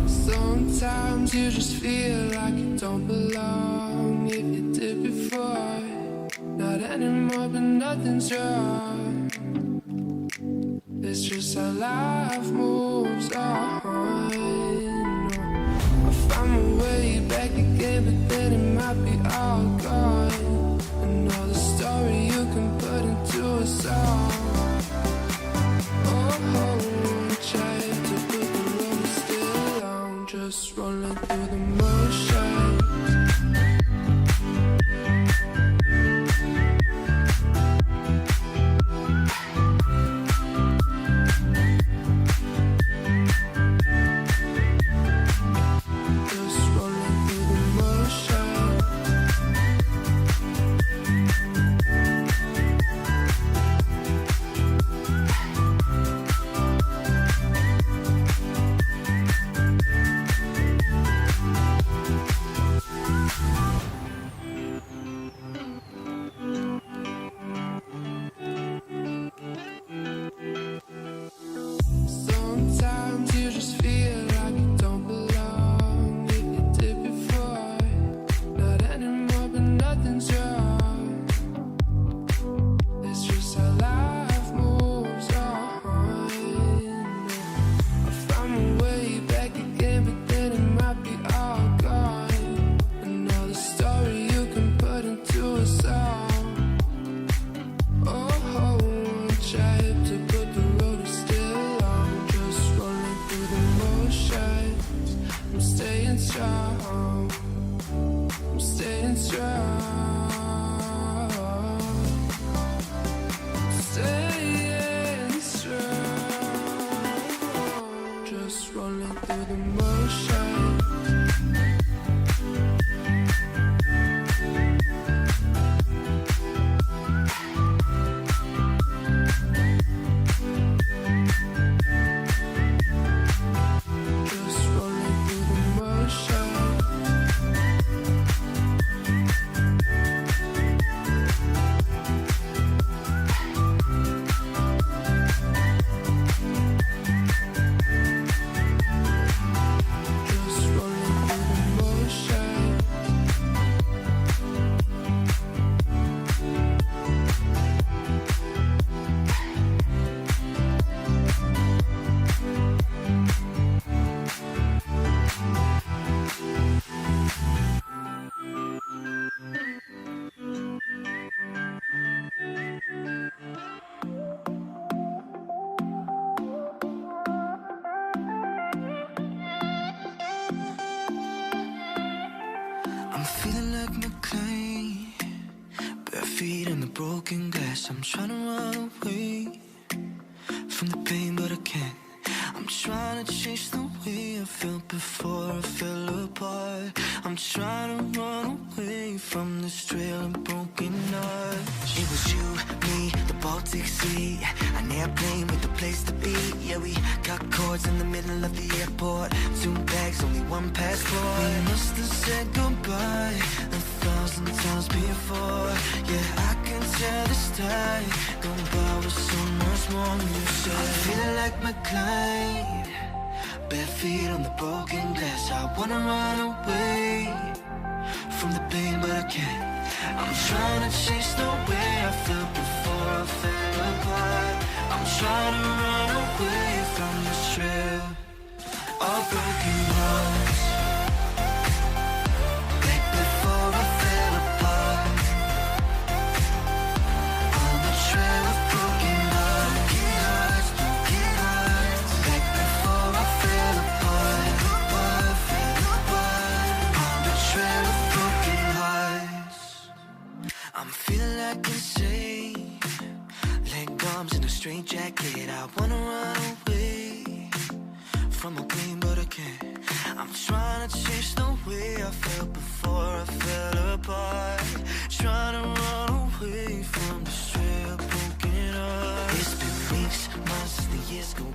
Sometimes you just feel like you don't belong. If you did before, not anymore, but nothing's wrong. It's just how life moves on. I found my way back again, but then it might be all gone. Another story you can put into a song. Oh, try to put the road still on, just rolling through the motion. Sometimes you just feel like you don't belong. If you did before, not anymore, but nothing's wrong. It's just how life moves on. I found my way back again, but then it might be all gone. Another story you can put into a song. Oh, try to put the road still on, just rolling through the motions. I'm staying strong, I'm staying strong, staying strong, just rolling through the motions. Just rolling through the motion. Just rolling through the motion. I'm feeling like McLean, bare feet in the broken glass. I'm trying to run away from the pain, but I can't. I'm trying to change the way I felt before I fell apart. I'm trying to run away from this trail of broken hearts. It was you, me, the Baltic Sea, an airplane with a place to be. Yeah, we got cords in the middle of the airport, 2 bags, only 1 passport. We must have said goodbye 1,000 times before. Yeah, I can tell this time goodbye was so much more than you said. I'm feeling like McLean, bare feet on the broken glass. I wanna run away from the pain, but I can't. I'm trying to chase the way I felt before I fell apart. I'm trying to run away from this trail of broken hearts. Back before I fell apart, on the trail of broken hearts, broken hearts. Back before I fell apart, on the trail of broken hearts. I'm feeling like insane, leg arms in a straight jacket. I wanna run away from my pain, but I can't. I'm trying to change the way I felt before I fell apart. Trying to run away from this trail of broken hearts. It's been weeks, months, the years go